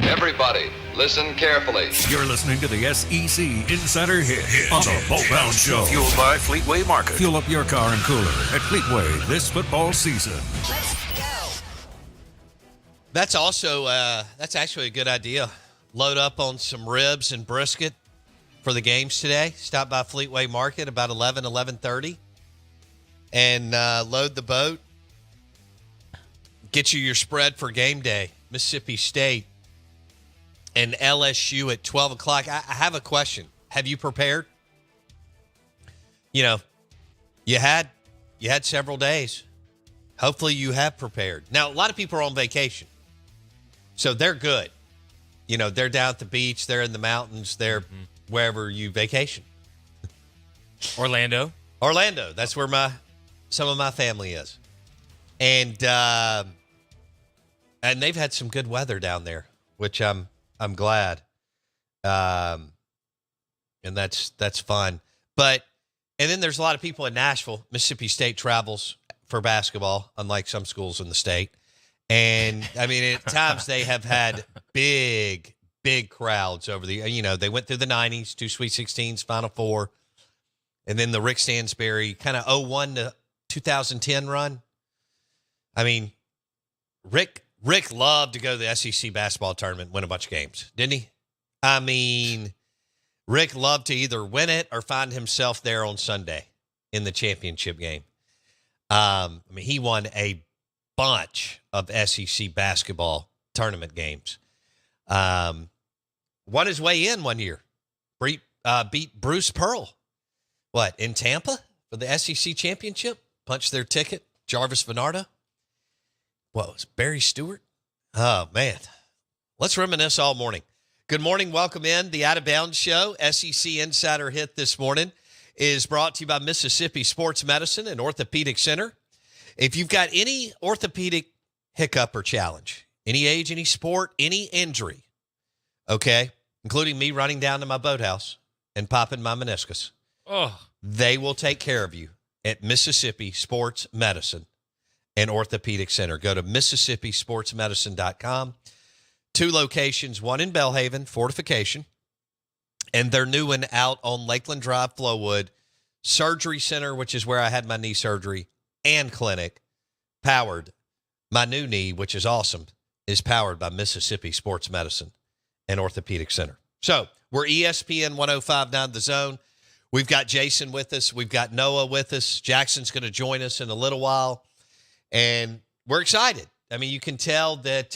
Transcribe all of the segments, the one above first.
Everybody, listen carefully. You're listening to the SEC Insider Hit on the Bolt Bound Show. Fueled by Fleetway Market. Fuel up your car and cooler at Fleetway this football season. Let's go. That's also, that's actually a good idea. Load up on some ribs and brisket for the games today. Stop by Fleetway Market about 11:30, and load the boat. Get you your spread for game day. Mississippi State and LSU at 12 o'clock. I have a question. Have you prepared? You know, you had several days. Hopefully you have prepared. Now, a lot of people are on vacation, so they're good. You know, they're down at the beach. They're in the mountains. They're wherever you vacation. Orlando. That's where some of my family is. And they've had some good weather down there, which I'm glad. And that's fun. And then there's a lot of people in Nashville. Mississippi State travels for basketball, unlike some schools in the state. And I mean, at times they have had big crowds over they went through the 90s, 2 Sweet 16s, Final Four, and then the Rick Stansberry kind of 01 to 2010 run. I mean, Rick loved to go to the SEC basketball tournament and win a bunch of games, didn't he? I mean, Rick loved to either win it or find himself there on Sunday in the championship game. I mean, he won a bunch of SEC basketball tournament games. Won his way in one year. Beat Bruce Pearl. In Tampa for the SEC championship? Punched their ticket. Jarvis Bernardo. What was Barry Stewart? Oh, man. Let's reminisce all morning. Good morning. Welcome in. The Out of Bounds Show, SEC Insider Hit this morning, is brought to you by Mississippi Sports Medicine and Orthopedic Center. If you've got any orthopedic hiccup or challenge, any age, any sport, any injury, okay, including me running down to my boathouse and popping my meniscus, they will take care of you at Mississippi Sports Medicine and Orthopedic Center. Go to MississippiSportsMedicine.com. 2 locations, one in Belhaven, Fortification, and their new one out on Lakeland Drive, Flowood, Surgery Center, which is where I had my knee surgery, and clinic, powered. My new knee, which is awesome, is powered by Mississippi Sports Medicine and Orthopedic Center. So we're ESPN 105.9 The Zone. We've got Jason with us. We've got Noah with us. Jackson's going to join us in a little while. And we're excited. I mean, you can tell that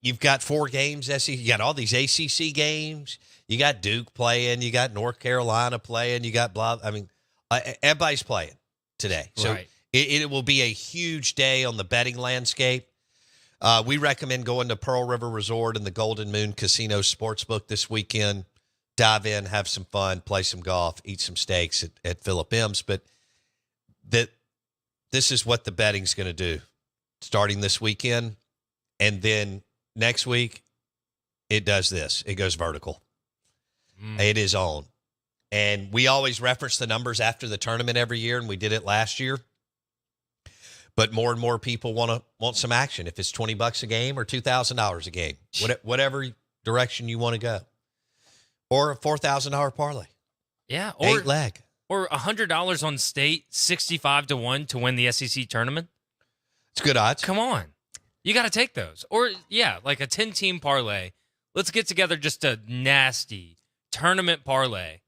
you've got 4 games. You got all these ACC games. You got Duke playing. You got North Carolina playing. You got everybody's playing today. So right. It will be a huge day on the betting landscape. We recommend going to Pearl River Resort and the Golden Moon Casino Sportsbook this weekend. Dive in, have some fun, play some golf, eat some steaks at Philip M's. But this is what the betting's going to do starting this weekend. And then next week, it does this. It goes vertical. It is on. And we always reference the numbers after the tournament every year, and we did it last year. But more and more people want some action. If it's $20 a game or $2,000 a game, whatever direction you want to go, or a $4,000 parlay. Yeah, 8 leg, or $100 on State, 65-1 to win the SEC tournament. It's good odds. Come on, you got to take those. Or like a 10-team parlay. Let's get together just a nasty tournament parlay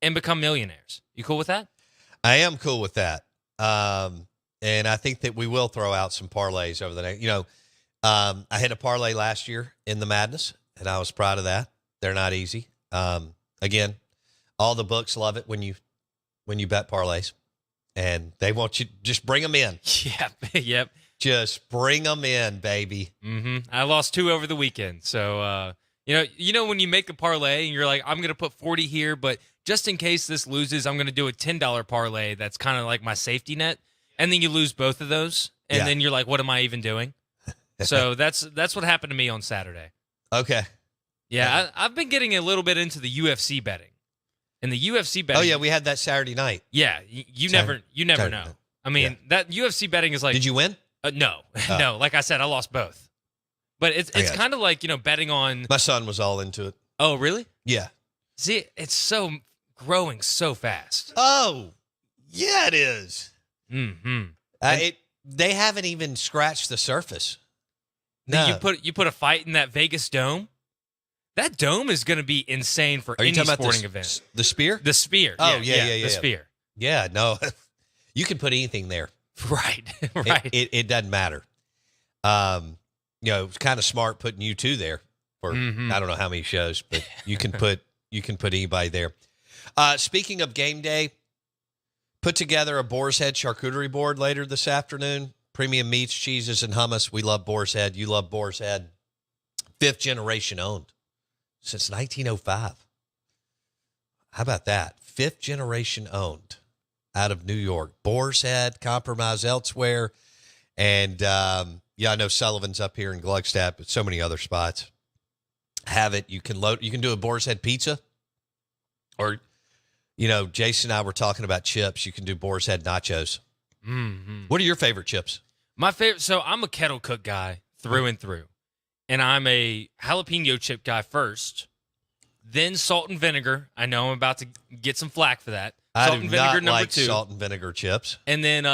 and become millionaires. You cool with that? I am cool with that. And I think that we will throw out some parlays over the next, I hit a parlay last year in the Madness, and I was proud of that. They're not easy. Again, all the books love it when you bet parlays, and they want you just bring them in. Yep. Just bring them in, baby. I lost 2 over the weekend. So, when you make a parlay and you're like, I'm going to put 40 here, but just in case this loses, I'm going to do a $10 parlay. That's kind of like my safety net. And then you lose both of those. And then you're like, what am I even doing? So that's what happened to me on Saturday. Okay. Yeah, I've been getting a little bit into the UFC betting. And the UFC betting. Oh, yeah, we had that Saturday night. Yeah, you never know. I mean, that UFC betting is like. Did you win? No, no. Like I said, I lost both. But it's kind of like, betting on. My son was all into it. Oh, really? Yeah. See, it's so growing so fast. Oh, yeah, it is. Mm-hmm. They haven't even scratched the surface. No. You put a fight in that Vegas dome. That dome is going to be insane for any sporting event. The Spear? The Spear. Oh, yeah. The Spear. Yeah, no. You can put anything there. Right, right. It doesn't matter. It's kind of smart putting you two there for I don't know how many shows, but you can put anybody there. Speaking of game day, put together a Boar's Head charcuterie board later this afternoon. Premium meats, cheeses, and hummus. We love Boar's Head. You love Boar's Head. 5th generation owned since 1905. How about that? 5th generation owned out of New York. Boar's Head, Compromise Elsewhere. And, I know Sullivan's up here in Gluckstadt, but so many other spots have it. You can do a Boar's Head pizza. Or, Jason and I were talking about chips. You can do Boar's Head nachos. Mm-hmm. What are your favorite chips? My favorite, so I'm a kettle cook guy through and through. And I'm a jalapeno chip guy first, then salt and vinegar. I know I'm about to get some flack for that. Salt and vinegar number 2. Salt and vinegar chips. And then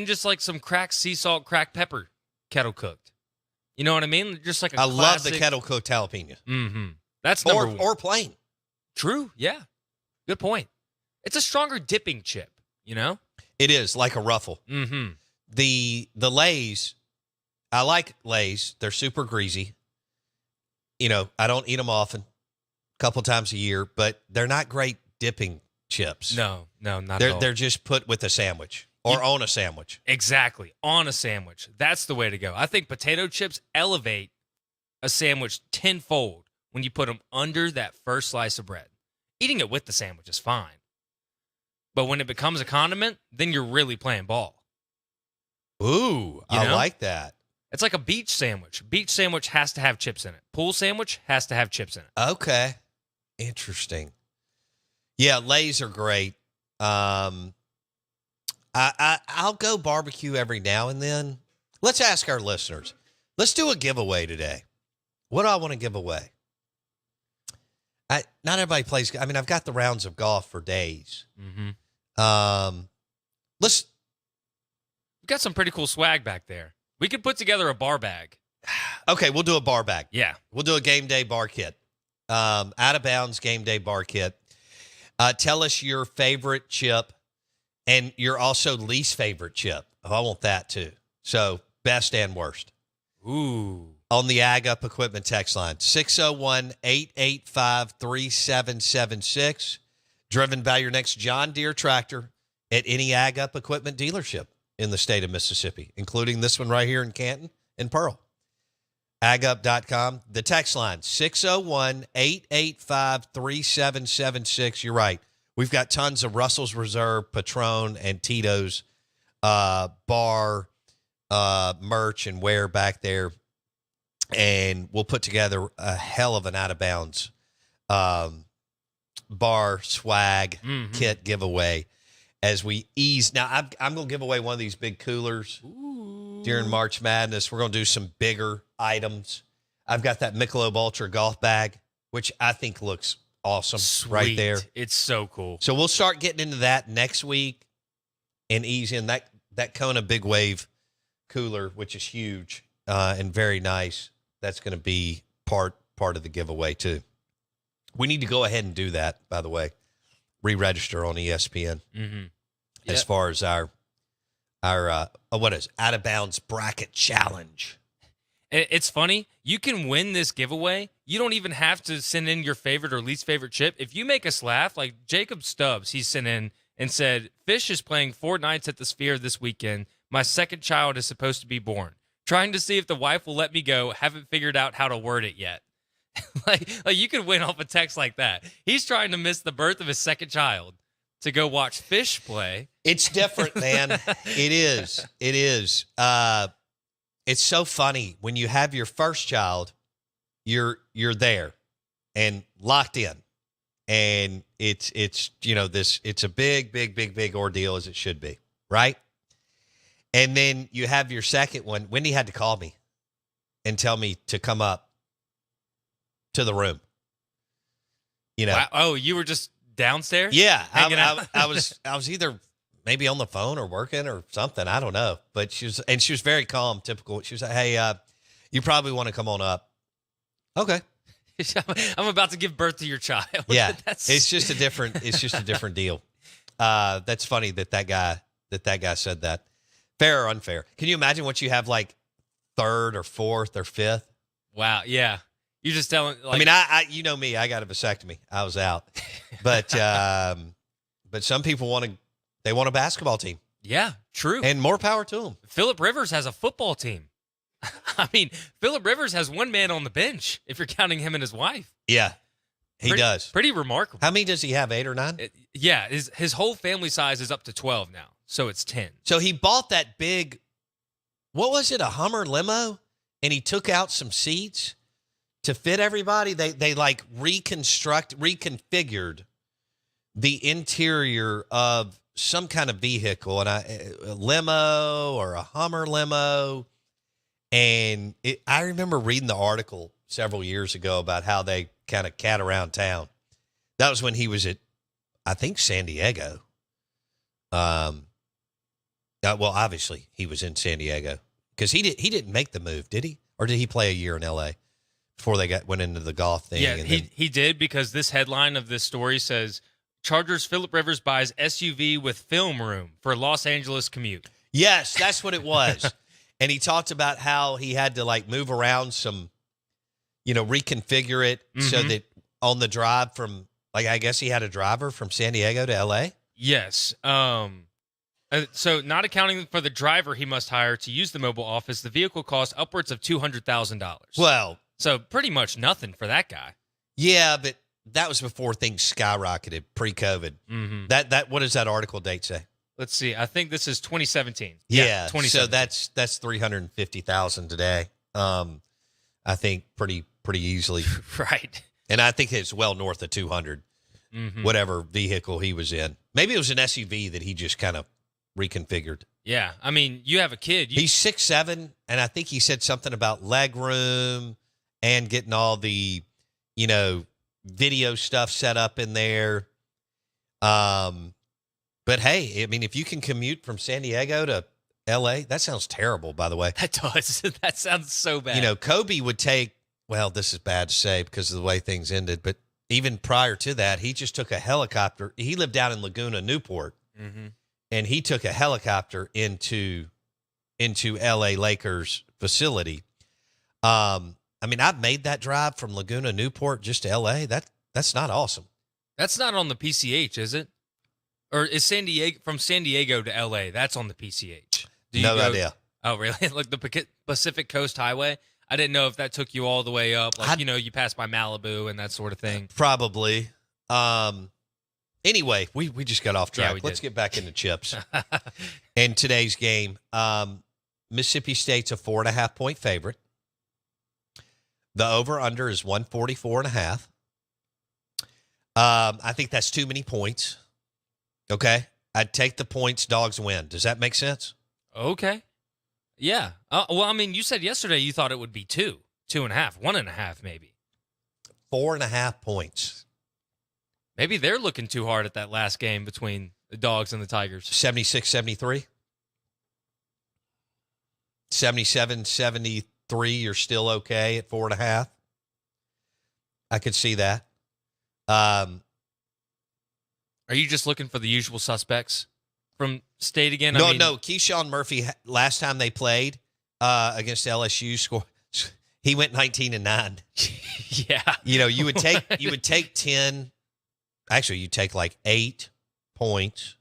just like some cracked sea salt, cracked pepper, kettle cooked. You know what I mean? Just like a classic. Love the kettle cooked jalapeno. Mm-hmm. That's number 1. Or plain. True. Yeah. Good point. It's a stronger dipping chip. It is like a ruffle. Mm-hmm. The Lay's, I like Lay's. They're super greasy. I don't eat them often, a couple times a year, but they're not great dipping chips. No, not at all. They're just put with a sandwich or on a sandwich. Exactly. On a sandwich. That's the way to go. I think potato chips elevate a sandwich tenfold when you put them under that first slice of bread. Eating it with the sandwich is fine. But when it becomes a condiment, then you're really playing ball. Ooh, I like that. It's like a beach sandwich. Beach sandwich has to have chips in it. Pool sandwich has to have chips in it. Okay. Interesting. Yeah, Lay's are great. I'll go barbecue every now and then. Let's ask our listeners. Let's do a giveaway today. What do I want to give away? Not everybody plays. I mean, I've got the rounds of golf for days. Mm-hmm. We've got some pretty cool swag back there. We could put together a bar bag. Okay, we'll do a bar bag. Yeah. We'll do a game day bar kit. Out of bounds game day bar kit. Tell us your favorite chip and your also least favorite chip. Oh, I want that too. So best and worst. Ooh. On the Ag Up Equipment text line, 601-885-3776. Driven by your next John Deere tractor at any Ag Up Equipment dealership in the state of Mississippi, including this one right here in Canton and Pearl. AgUp.com. The text line, 601-885-3776. You're right. We've got tons of Russell's Reserve, Patron, and Tito's bar merch and wear back there. And we'll put together a hell of an out-of-bounds bar swag kit giveaway as we ease. Now, I'm going to give away one of these big coolers during March Madness. We're going to do some bigger items. I've got that Michelob Ultra golf bag, which I think looks awesome. Sweet. Right there. It's so cool. So we'll start getting into that next week and ease in that Kona Big Wave cooler, which is huge and very nice. That's going to be part of the giveaway too. We need to go ahead and do that, by the way. Re-register on ESPN as far as our what is out of bounds bracket challenge. It's funny. You can win this giveaway. You don't even have to send in your favorite or least favorite chip. If you make us laugh, like Jacob Stubbs, he sent in and said, Fish is playing 4 nights at the Sphere this weekend. My second child is supposed to be born. Trying to see if the wife will let me go. Haven't figured out how to word it yet. like you could win off a text like that. He's trying to miss the birth of his second child to go watch Fish play. It's different, man. It is. It's so funny when you have your first child, you're there and locked in, and it's it's a big ordeal, as it should be, right? And then you have your second one. Wendy had to call me and tell me to come up to the room. You know. Wow. Oh, you were just downstairs? Yeah, hanging out? I was either maybe on the phone or working or something. I don't know. But she was very calm, typical. She was like, "Hey, you probably want to come on up." Okay. I'm about to give birth to your child. Yeah, it's just a different deal. That's funny that guy said that. Fair or unfair? Can you imagine what you have like third or fourth or fifth? Wow. Yeah. You're just telling. Like, I mean, I you know me. I got a vasectomy. I was out, but some people want a basketball team. Yeah, true. And more power to them. Phillip Rivers has a football team. I mean, Phillip Rivers has one man on the bench, if you're counting him and his wife. Yeah, he does. Pretty remarkable. How many does he have, 8 or 9? Yeah, his whole family size is up to 12 now, so it's 10. So he bought that big, what was it, a Hummer limo? And he took out some seats to fit everybody. They like reconfigured the interior of some kind of vehicle, and a limo or a Hummer limo. And I remember reading the article several years ago about how they kind of cat around town. That was when he was at, I think, San Diego. Well, obviously he was in San Diego because he didn't make the move, did he? Or did he play a year in L.A. before they went into the golf thing? Yeah, he did, because this headline of this story says, Chargers Phillip Rivers buys SUV with film room for Los Angeles commute. Yes, that's what it was. And he talked about how he had to like move around some, reconfigure it so that on the drive from, like, I guess he had a driver from San Diego to L.A.? Yes. So not accounting for the driver he must hire to use the mobile office, the vehicle costs upwards of $200,000. Well, so pretty much nothing for that guy. Yeah, but that was before things skyrocketed pre-COVID. Mm-hmm. That what does that article date say? Let's see. I think this is 2017. Yeah, 2017. So that's $350,000 today. I think pretty easily. Right. And I think it's well north of 200. Whatever vehicle he was in. Maybe it was an SUV that he just kind of reconfigured. Yeah, I mean, you have a kid. He's 6'7", and I think he said something about leg room and getting all the, video stuff set up in there. But hey, I mean, if you can commute from San Diego to L.A., that sounds terrible, by the way. That does. That sounds so bad. Kobe would take, well, this is bad to say because of the way things ended, but even prior to that, he just took a helicopter. He lived down in Laguna, Newport, and he took a helicopter into L.A. Lakers facility. I mean, I've made that drive from Laguna, Newport, just to L.A. That's not awesome. That's not on the PCH, is it? Or is from San Diego to L.A., that's on the PCH? No idea. Oh, really? Like the Pacific Coast Highway? I didn't know if that took you all the way up. Like, you pass by Malibu and that sort of thing. Probably. Anyway, we just got off track. Yeah, Let's get back into chips. And today's game, Mississippi State's a 4.5-point favorite. The over-under is 144.5. I think that's too many points. Okay? I'd take the points, dogs win. Does that make sense? Okay. Yeah. Well, I mean, you said yesterday you thought it would be 2.5, 1.5 maybe. 4.5 points. Maybe they're looking too hard at that last game between the Dogs and the Tigers. 76-73. 77-73, you're still okay at 4.5. I could see that. Are you just looking for the usual suspects from State again? No. Keyshawn Murphy, last time they played against LSU, he went 19-9. Yeah. You would take 10. Actually, you take like 8 points,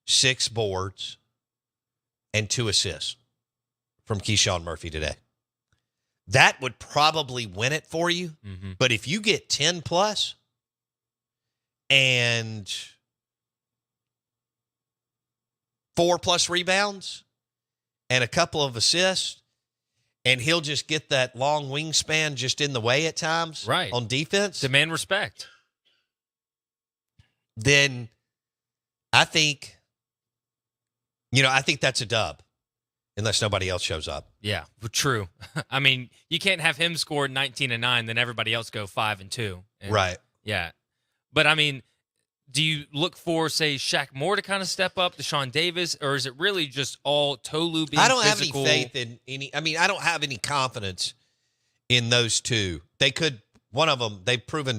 6 boards, and 2 assists from Keyshawn Murphy today. That would probably win it for you. Mm-hmm. But if you get 10 plus and 4 plus rebounds and a couple of assists, and he'll just get that long wingspan just in the way at times, right, on defense. Demand respect. Then I think I think that's a dub unless nobody else shows up. Yeah, true. I mean, you can't have him score 19-9, then everybody else go 5-2. Right. Yeah. But I mean, do you look for, say, Shaq Moore to kind of step up, Deshaun Davis, or is it really just all Tolu being I don't physical? have any faith in any. I mean, I don't have any confidence in those two. They could. One of them,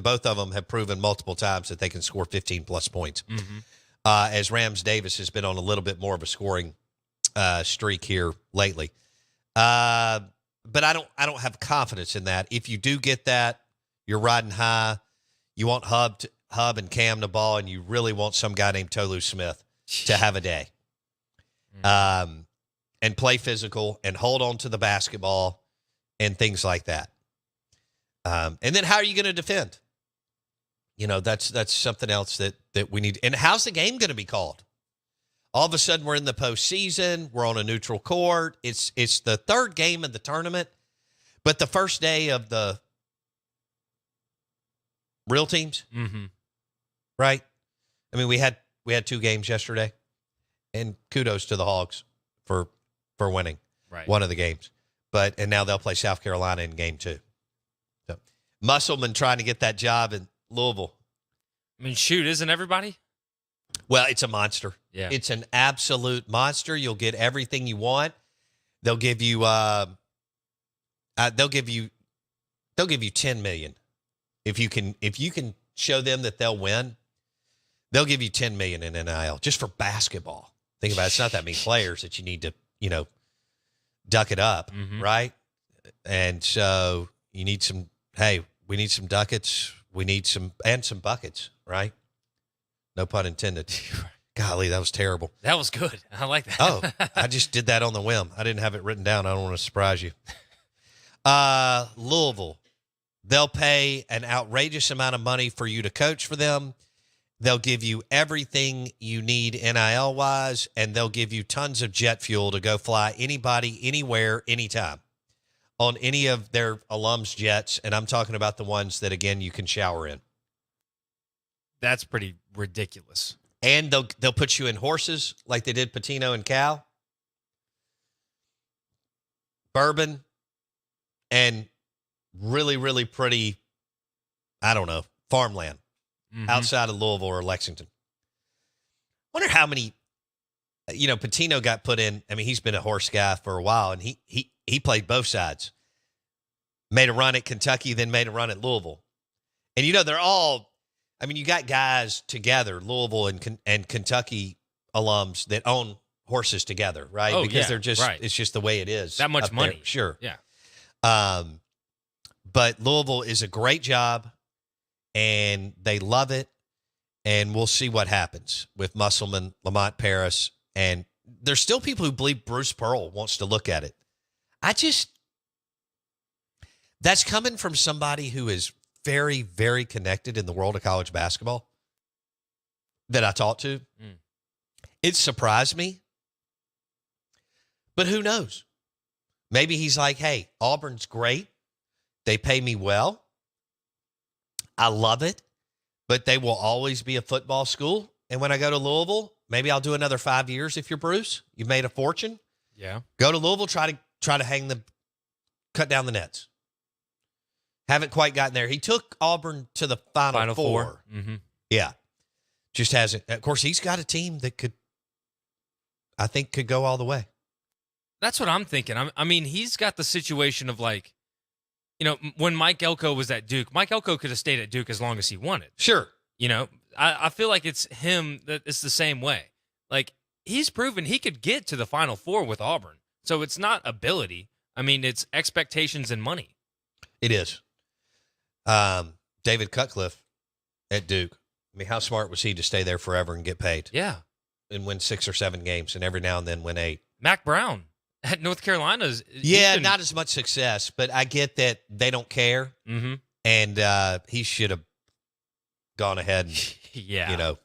both of them have proven multiple times that they can score 15-plus points. Mm-hmm. As Rams Davis has been on a little bit more of a scoring streak here lately. But I don't have confidence in that. If you do get that, you're riding high. You want Hub and Cam the ball, and you really want some guy named Tolu Smith to have a day. And play physical and hold on to the basketball and things like that. And then how are you going to defend? That's something else that we need. And how's the game going to be called? All of a sudden, we're in the postseason. We're on a neutral court. It's the third game of the tournament, but the first day of the real teams, right? I mean, we had 2 games yesterday, and kudos to the Hogs for winning one of the games. And now they'll play South Carolina in game 2. So, Musselman trying to get that job in Louisville. I mean, shoot, isn't everybody? Well, it's a monster. Yeah. It's an absolute monster. You'll get everything you want. They'll give you they'll give you $10 million. If you can show them that they'll win, they'll give you $10 million in NIL just for basketball. Think about it. It's not that many players that you need to, duck it up, right? And so you need we need some ducats. We need some buckets, right? No pun intended. Golly, that was terrible. That was good. I like that. Oh, I just did that on the whim. I didn't have it written down. I don't want to surprise you. Louisville, they'll pay an outrageous amount of money for you to coach for them. They'll give you everything you need NIL-wise, and they'll give you tons of jet fuel to go fly anybody, anywhere, anytime on any of their alums' jets, and I'm talking about the ones that, again, you can shower in. That's pretty ridiculous. And they'll put you in horses like they did Patino and Cal. Bourbon and really, really pretty, I don't know, farmland outside of Louisville or Lexington. Wonder how many, Patino got put in. I mean, he's been a horse guy for a while, and he played both sides. Made a run at Kentucky, then made a run at Louisville. And, they're all, I mean, you got guys together, Louisville and Kentucky alums that own horses together, right? Oh, because yeah, they're just, it's just the way it is. That much up money. there. Sure. Yeah. But Louisville is a great job, and they love it, and we'll see what happens with Musselman, Lamont Paris, and there's still people who believe Bruce Pearl wants to look at it. That's coming from somebody who is very, very connected in the world of college basketball that I talked to. It surprised me, but who knows? Maybe he's like, hey, Auburn's great. They pay me well. I love it, but they will always be a football school. And when I go to Louisville, maybe I'll do another 5 years. If you're Bruce, you've made a fortune. Yeah. Go to Louisville, try to cut down the nets. Haven't quite gotten there. He took Auburn to the Final Four. Mm-hmm. Yeah. Just hasn't. Of course, he's got a team that could go all the way. That's what I'm thinking. I mean, he's got the situation of like, when Mike Elko was at Duke, Mike Elko could have stayed at Duke as long as he wanted. Sure. I feel like it's him that it's the same way. Like, he's proven he could get to the Final Four with Auburn. So it's not ability. I mean, it's expectations and money. It is. David Cutcliffe at Duke. I mean, how smart was he to stay there forever and get paid? Yeah. And win 6 or 7 games and every now and then win 8. Mac Brown at North Carolina. Not as much success, but I get that they don't care. Mm-hmm. And he should have gone ahead and,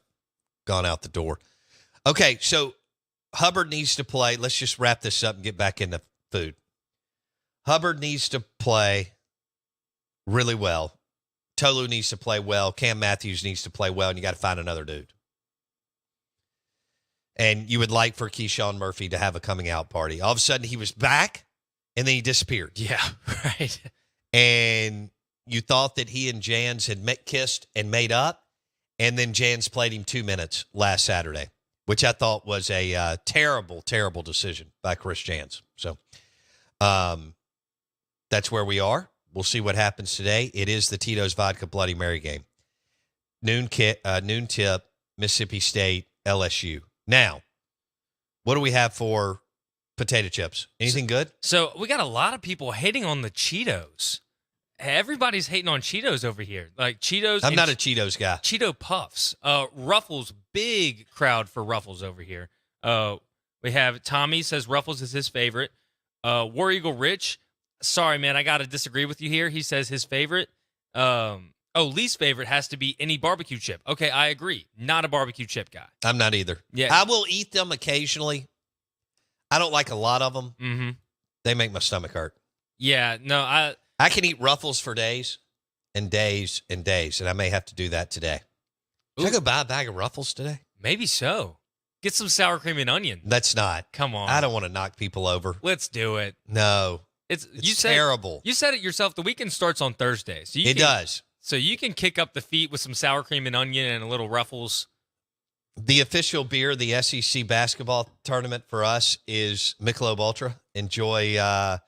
gone out the door. Okay, so Hubbard needs to play. Let's just wrap this up and get back into food. Hubbard needs to play really well. Tolu needs to play well. Cam Matthews needs to play well, and you got to find another dude. And you would like for Keyshawn Murphy to have a coming out party. All of a sudden, he was back, and then he disappeared. Yeah, right. And you thought that he and Jans had kissed and made up, and then Jans played him 2 minutes last Saturday, which I thought was a terrible, terrible decision by Chris Jans. So that's where we are. We'll see what happens today. It is the Tito's Vodka Bloody Mary game. Noon tip, Mississippi State, LSU. Now, what do we have for potato chips? Anything good? So we got a lot of people hating on the Cheetos. Everybody's hating on Cheetos over here. Like Cheetos. I'm not a Cheetos guy. Cheeto Puffs. Ruffles, big crowd for Ruffles over here. We have Tommy says Ruffles is his favorite. War Eagle Rich. Sorry, man, I got to disagree with you here. He says his favorite. Least favorite has to be any barbecue chip. Okay, I agree. Not a barbecue chip guy. I'm not either. Yeah. I will eat them occasionally. I don't like a lot of them. Mm-hmm. They make my stomach hurt. Yeah, no, I can eat Ruffles for days and days and days, and I may have to do that today. Should I go buy a bag of Ruffles today? maybe so. Get some sour cream and onion. That's not. Come on. I don't want to knock people over. Let's do it. No. It's terrible. You said it yourself. The weekend starts on Thursday. So it does. So you can kick up the feet with some sour cream and onion and a little Ruffles. The official beer of the SEC basketball tournament for us is Michelob Ultra. Enjoy a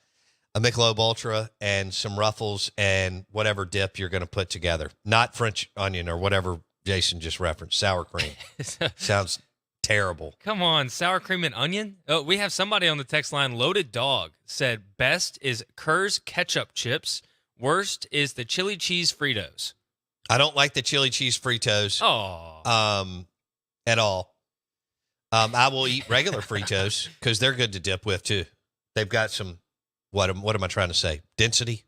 Michelob Ultra and some Ruffles and whatever dip you're going to put together. Not French onion or whatever Jason just referenced. Sour cream. Sounds terrible. Come on, sour cream and onion? Oh, we have somebody on the text line, Loaded Dog, said best is Kerr's ketchup chips. Worst is the chili cheese Fritos. I don't like the chili cheese Fritos. Oh. At all. I will eat regular Fritos because they're good to dip with too. They've got some, what am I trying to say? Density?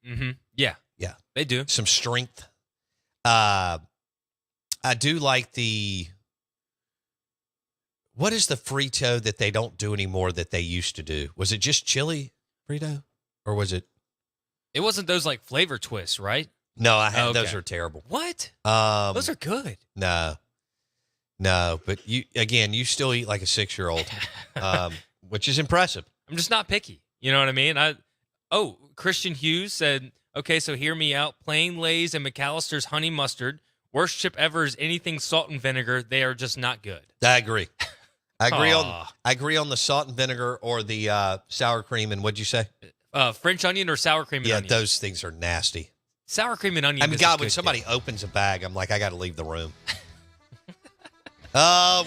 Mm-hmm. Yeah. Yeah. They do. Some strength. I do like what is the Frito that they don't do anymore that they used to do? Was it just chili Frito? Or was it? It wasn't those like flavor twists, right? No, I had Okay. those are terrible. What? Those Those are good. No, but you still eat like a 6-year-old, which is impressive. I'm just not picky. You know what I mean? Christian Hughes said, okay, so hear me out. Plain Lay's and McAllister's honey mustard. Worst chip ever is anything salt and vinegar. They are just not good. I agree. I Aw. agree on the salt and vinegar or the sour cream and what'd you say? French onion or sour cream and onion? Yeah, those things are nasty. Sour cream and onion. I mean, is a God, good when somebody dip. opens a bag, I'm like, I got to leave the room.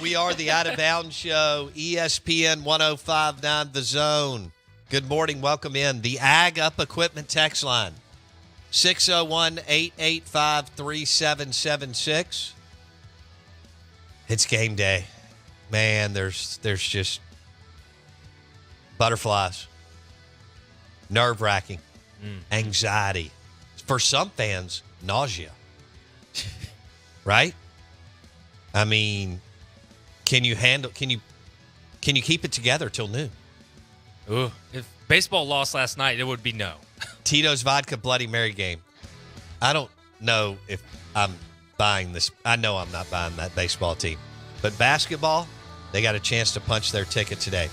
We are the Out of Bounds Show, ESPN 105.9 The Zone. Good morning. Welcome in. The Ag Up Equipment text line, 601-885-3776. It's game day. Man, there's just butterflies, nerve-wracking, anxiety. For some fans, nausea. Right? I mean, can you keep it together till noon? Ooh, if baseball lost last night, it would be no. Tito's Vodka Bloody Mary game. I don't know if I'm buying this. I know I'm not buying that baseball team. But basketball, they got a chance to punch their ticket today.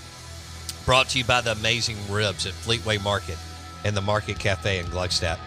Brought to you by the amazing ribs at Fleetway Market and the Market Cafe in Gluckstadt.